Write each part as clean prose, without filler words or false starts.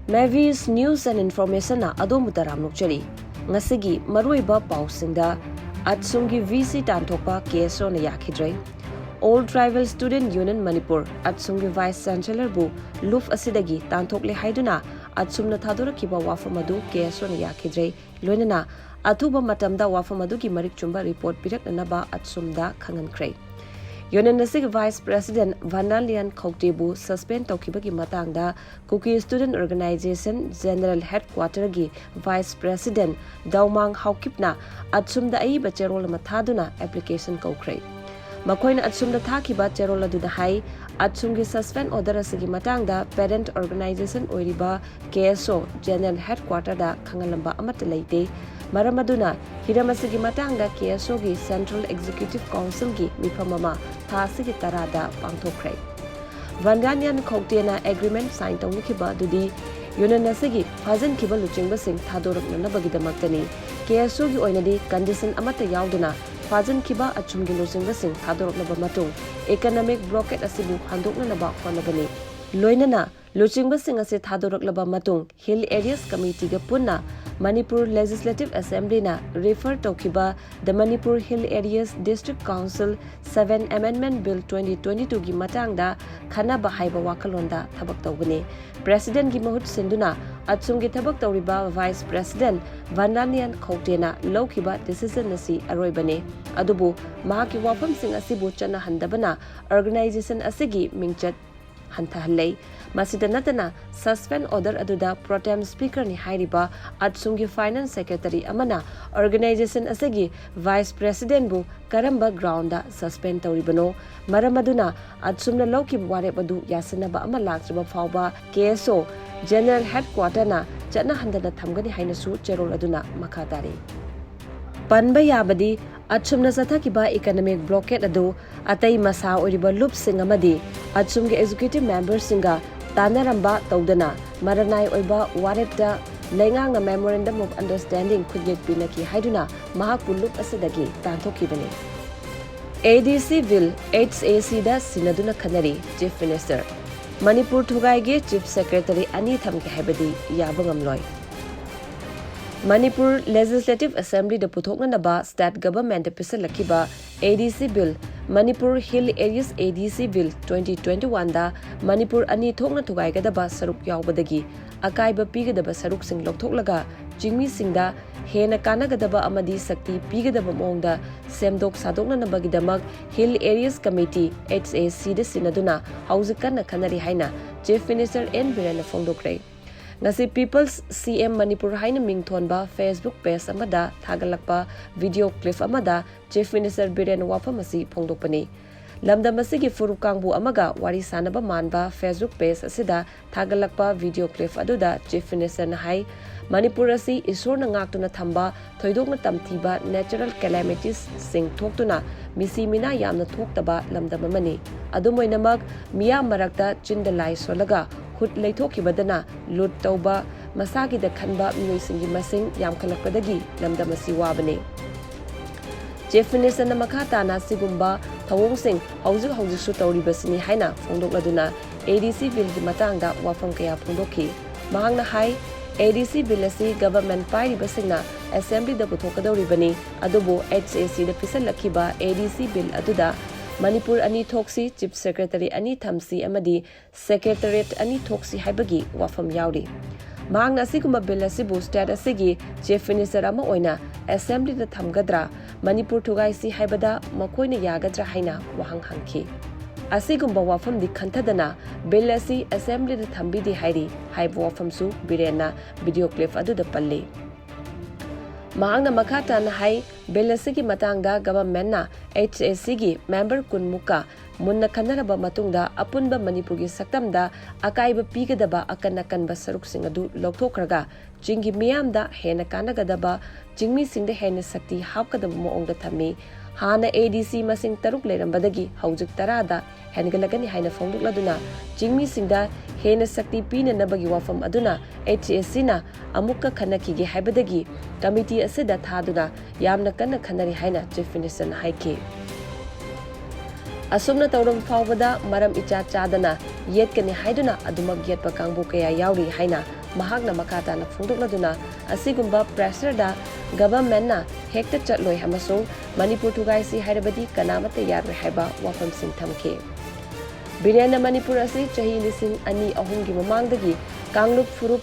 Mebys News and Information na adomuta ramnokchari. Ngasigi maruiba pausingda ATSUM VC tanthokpa KSO na yakhidre. All Tribal Student Union Manipur ATSUM Vice Chancellor bu luf asidagi tanthokle haiduna ATSUM na Hurankhiba wafamadu KSO na yakhidre. Loinana athuba matamda wafamadu ki marik chumba report piraknaba ATSUM da khangankre. Union Nasik Vice President Vanalian Koubru suspend Tokibagi Matangda Kuki Student Organization General Headquarter gi Vice President Daumang Haukipna ATSUM da aiba cherola mathaduna application kokre. Makoina ATSUM da thakiba cherola du da hai ATSUM gi suspend order asigi matangda parent organization oiriba KSO General Headquarter da khangalamba amata leite. Maramaduna Hiramasigi Matanga KSO gi Central Executive Council gi Mifamama Thasigi Tarada Pangthokre. Vandanian Koutena Agreement signed Tongnikiba Dudi Yunanasigi Fazan Kiba Luchingba Sing Thadorak Nanabagidamaktani KSO gi Oinadi Condition Amata Yauduna Fazan Kiba ATSUM gi Luchingba Sing Thadorak Nabamatung Economic Blockage Asibu Handok Nanaba Honabani Loinana Luchingba Sing Ase Thadorak Labamatung Hill Areas Committee ga Punna Manipur Legislative Assembly na refer Tokiba the Manipur Hill Areas District Council 7 Amendment Bill 2022 gi matangda khana ba haiba wakalonda thabak tawgani President gi mahut sinduna ATSUM gi thabak tawriba Vice President Vananian Koutena Lokiba decision nasi aroibane adubu mahaki wafam sing asibu chana handabana organization asigi mingchat Hantahallei Masida Natana suspend order aduda Pro-Tem Speaker ni hairiba ATSUM gi Finance Secretary amana organization asegi Vice President bu karamba ground da suspend tawribano maramaduna ATSUM na loki warep adu yasanaba ama laktraba fawba KSO General Headquarter na chana handana thamgani hainasu cherol aduna makha tari Panba yabadi ATSUM na sathakiba economic blockade adu atai masa oriba loop singamadi ATSUM ge executive members singa tanaramba tawdana maranai oiba warepta lengang na memorandum of understanding khudget pinaki haiduna mahakul loop asidagi tanthokibani ADC bill HAC da sinaduna khanari Chief Minister Manipur Thugaige Chief Secretary ani thamge haibadi yaba ngamloi Manipur Legislative Assembly da puthokna naba State Government pisalakiba ADC Bill Manipur Hill Areas ADC Bill 2021 da Manipur ani thokna thugaigadaba saruk yaubadagi akaiba pigadaba saruk sing lokthoklaga jingmi singda hena kanagadaba amadi sakti pigadaba mongda semdok sadokna nabagidamak Hill Areas Committee HAC da sinaduna hauzikanna khanari haina Chief Minister N Birena Fongdokre Nasi People's CM Manipur haina mingthonba Facebook page amada thagalakpa video clip amada Chief Minister Biren wafamasi phongdokpani lamdam asigi furukangbu amaga wari sanaba manba Facebook page asida thagalakpa video clip aduda Chief Minister na hai Manipur asi isorna ngaktuna thamba thoidokna tamthiba natural calamities sing thoktuna misi mina yamna thoktaba lamdam amani adumoinamak miya marakta chindalai solaga hut leithokibadana lut tauba masagi da khanba mioisingi masing yamkhalakpadagi lamdamasi wabane Chief Minister na makata na sigumba thawong sing haujuk su tawribasini haina phongdokladuna ADC bill gi matangda wafam kaya phongdokhi mahangna hai ADC bill asi government pairibasingna assembly da puthokadawribani adubo HAC da pisalakiba ADC bill aduda Manipur ani thoksi Chief Secretary ani thamsi amadi Secretariat ani thoksi haibagi wafam yauri Mang asiguma bill asibu state asigi Chief Minister ama oina assembly da thamgadra Manipur Thugaige haibada makoina yagadra haina wahang hangki asigumba wafam di khantadana bill asi assembly da thambidi hairi haibu wafam su birena video clip adu da palle Mahangna makata na hai belasigi matangda government na HAC gi member kun muka munna khanaraba matungda apunba Manipur gi saktamda akaiba pigadaba akanakanba saruk sing adu lokthokraga jingi miyamda hena kanagadaba jingmi singda hena sakti hapkadaba moongda thami hana ADC masing taruk lerambadagi haujik tarada hengalagani haina phongdukladuna jingmi singda hena sakti pina nabagi wafam aduna HAC na amukka khanakige haibadagi committee asida thaduna yamna kanna khanari haina Chief Minister na haike asumna tawram fawbada maram icha chadana yetkani haiduna adumak yetpa kangbu kaya yauri haina mahakna makata na phongdokladuna asigumba pressure da government na hekta chatloi amasung Manipur Thugaige hairabadi kanamata yarwe haiba wafam sing thamge Birena Manipur asi chahi lising ani ahum gi mamangdagi Kanglup furup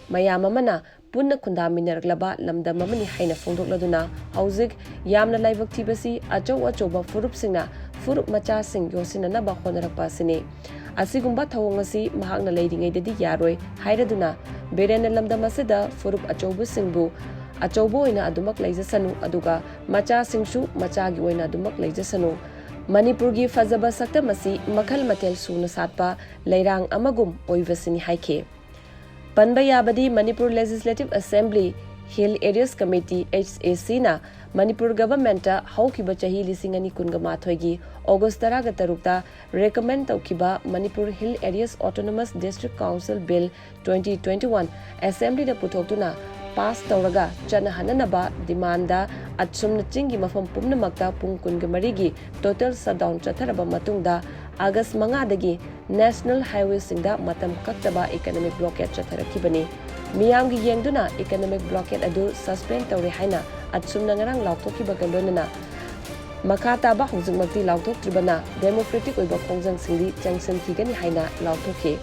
mayam amana punna khundaminarglaba lamdam amani haina phongdokladuna hauzik yamna laibak thibasi achau furup singna furup macha sing yosinana ba khonarakpa sine asigumba thawongasi mahakna leidingai dadi yaroi hairaduna Birena lamdam asida furup achaubu singbu achaubo ina adumak leijasanu aduga macha singsu macha gi oina adumak leijasanu Manipur gi fazaba sakta masi makhal matel suna satpa leirang amagum oivasini haike Panba yabadi Manipur Legislative Assembly Hill Areas Committee HAC na Manipur Government haukiba chahi lisingani kungamathoi gi August 13 recommend taukiba Manipur Hill Areas Autonomous District Council Bill 2021 Assembly da puthokduna pass tauraga chana hananaba demanda ATSUM na chingi mafam pumnamakta pung kungamari gi total shutdown chatharaba matungda August mangadagi National Highway singda matam kaktaba economic blockage chatharakibani miyam gi yengduna economic blockade adu suspend tawre haina ATSUM na ngarang lauthokiba galonana makha taba hojingmakti lauthoktribana democratic oiba khongjang singdi changsan thigani haina lauthoke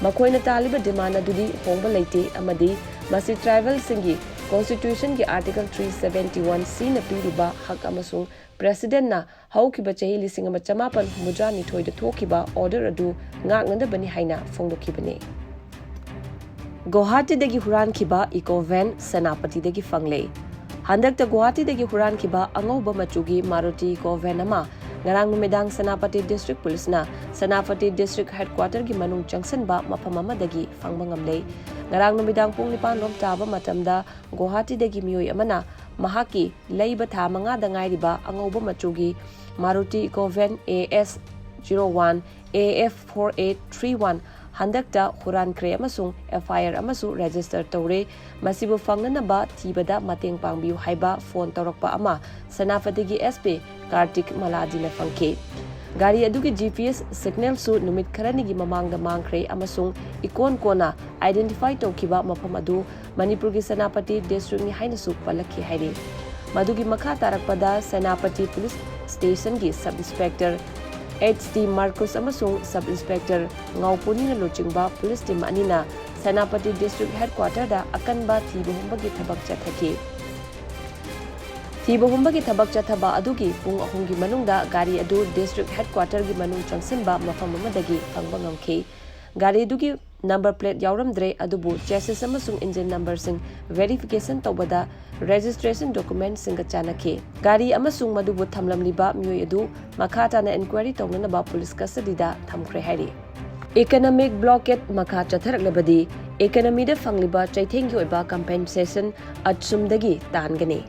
makoina taliba demand adudi hongba leite amadi masi tribal singi constitution gi article 371c na piriba hak amasung president na haukiba chahi lising ama chamapan mudra ni thoi da thokiba order adu nganganda bani haina phongdokibani Guwahati dagi Hurankhiba Eco Van Senapati dagi phangle handak ta Guwahati dagi Hurankhiba angauba machugi Maruti Eco Van ama ngarang numedang Senapati District Police na Senapati District Headquarter gi manung junction ba mafam amadagi phangbangam ngarang numedang pung 9 rom taba matamda Guwahati dagi miyoi amana mahaki leiba tha manga da ngairiba angauba machugi Maruti Eco Van AS01 AF4831 handakta Hurankhiba amasung FIR amasu register tawre masibu fangnanaba thibada mateng pangbiu haiba phone tawrakpa ama Senapati gi SP Kartik Maladi na fangke gari adugi GPS signal su numit kharani gi mamangda mangkhre amasung ikon kona identify tawkiba mafam adu Manipur gi Senapati district ni haina su palakhi hairi madugi makha tarakpada Senapati police station gi sub inspector HD Marcus amasung sub inspector ngaupuni na luchingba police team anina Senapati district headquarter da akanba thibuhumbagi thabak chathaki thibuhumbagi thabak chathaba adugi pung ahungi manungda gari adu district headquarter gi manung changsinba mafam amadagi phangba ngamkhe gari adugi number plate yauramdre adubu chassis amasung engine number sing verification tawbada registration document singa chanakhe gari amasung madubu thamlamliba myoi adu makhata na inquiry tawnanaba police custody da thamkhre hairi economic blockade makha chatharaklabadi economy da phangliba cheitheng gi oiba compensation ATSUM dagi tangani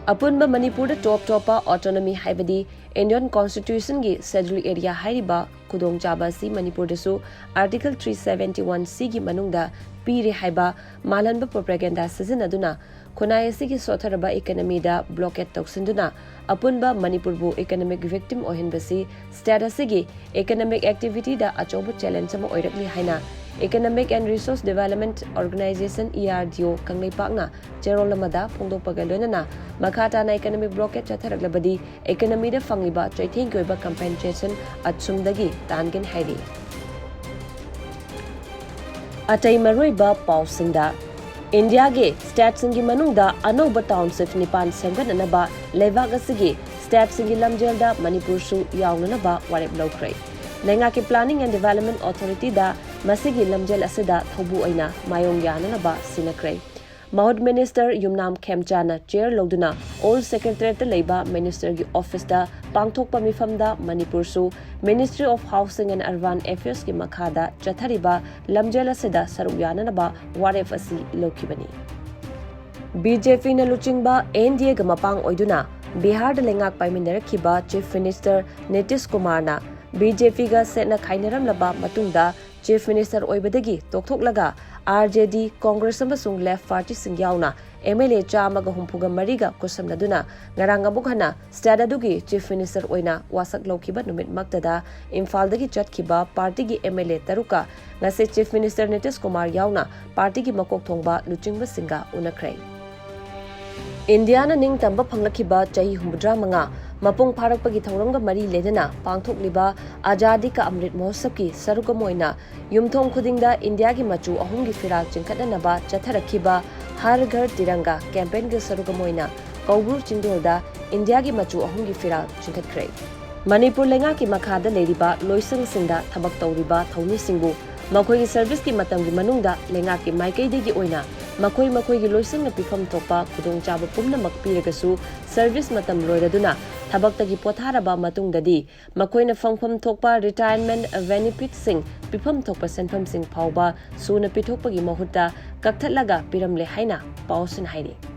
apunba Manipur da topa autonomy haibadi Indian Constitution gi schedule area hairiba kudong chaba si Manipur dasu article 371c gi manungda pire haiba malanba propaganda sizinaduna khunai asigi sotharaba economy da blockade toksinduna apunba Manipur bu economic victim ohinbasi status gi economic activity da achobu challenge ma oirakli haina Economic and Resource Development Organization ERDO kanglipakna cherolamada phongdokpagalonana makhata na economic blockade chatharaklabadi economy da phangliba cheitheng goiba compensation ATSUM dagi tangen hairi atai maroiba pausingda India ge stats singi manungda anoba township nipan semgatnabagi leibak asigi stats singi lamjel da Manipur su yaonaba warep lokhre lenga ke Planning and Development Authority da masigi lamjel asida thobu aina mayong yananaba sinakre Mahud Minister Yumnam Khemchana chair loduna Old Secretariat ta leiba Minister gi office da pangthokpa mifamda Manipur su Ministry of Housing and Urban Affairs ki makhada chathariba lamjel asida saruk yananaba waref asi lokibani BJP na luchingba NDA ga mapang oiduna Bihar da lengak paimindarakhiba Chief Minister Nitesh Kumar na BJP ga setna khainaram laba matungda Chief Minister oibadagi tokthok RJD Congress amasung Left Party sing yauna MLA chamaga humpuga mariga kusamnaduna ngarang amuk hana state adugi Chief Minister oina wasak laukhiba numit maktada Imphaldagi chatkhiba party gi MLA taruka ngase Chief Minister Nitesh Kumar yauna party gi makok thongba luchingba singa aunakhre. Indiana ning tamba phanglakhiba chahi humdra manga mapung pharakpagi thauramga mari ledana pangthokliba Azadi ka Amrit Mahotsav ki saruka moina yumthong khudingda India gi machu ahum gi firal chingkhadanaba chatharaklabadi Har Ghar Tiranga campaign gi saruka moina Koubru chingdol da India gi machu ahum gi firal chingkhatkre. Manipur lenga ki makha da leriba loisang singda thabak tawriba thawni singbu makhoi gi service ki matam gi manungda lenga ki maikai de gi oina makhoi gi loisang na pifam thokpa khudong chaba pumna makpiragasu service matam loiraduna thabak potharaba matungdadi makoina fangpham thokpa retirement benefit sing pifam thokpa senpham sing phauba suna pithokpagi mahutta kakthatlaga piramle haina pausin haini.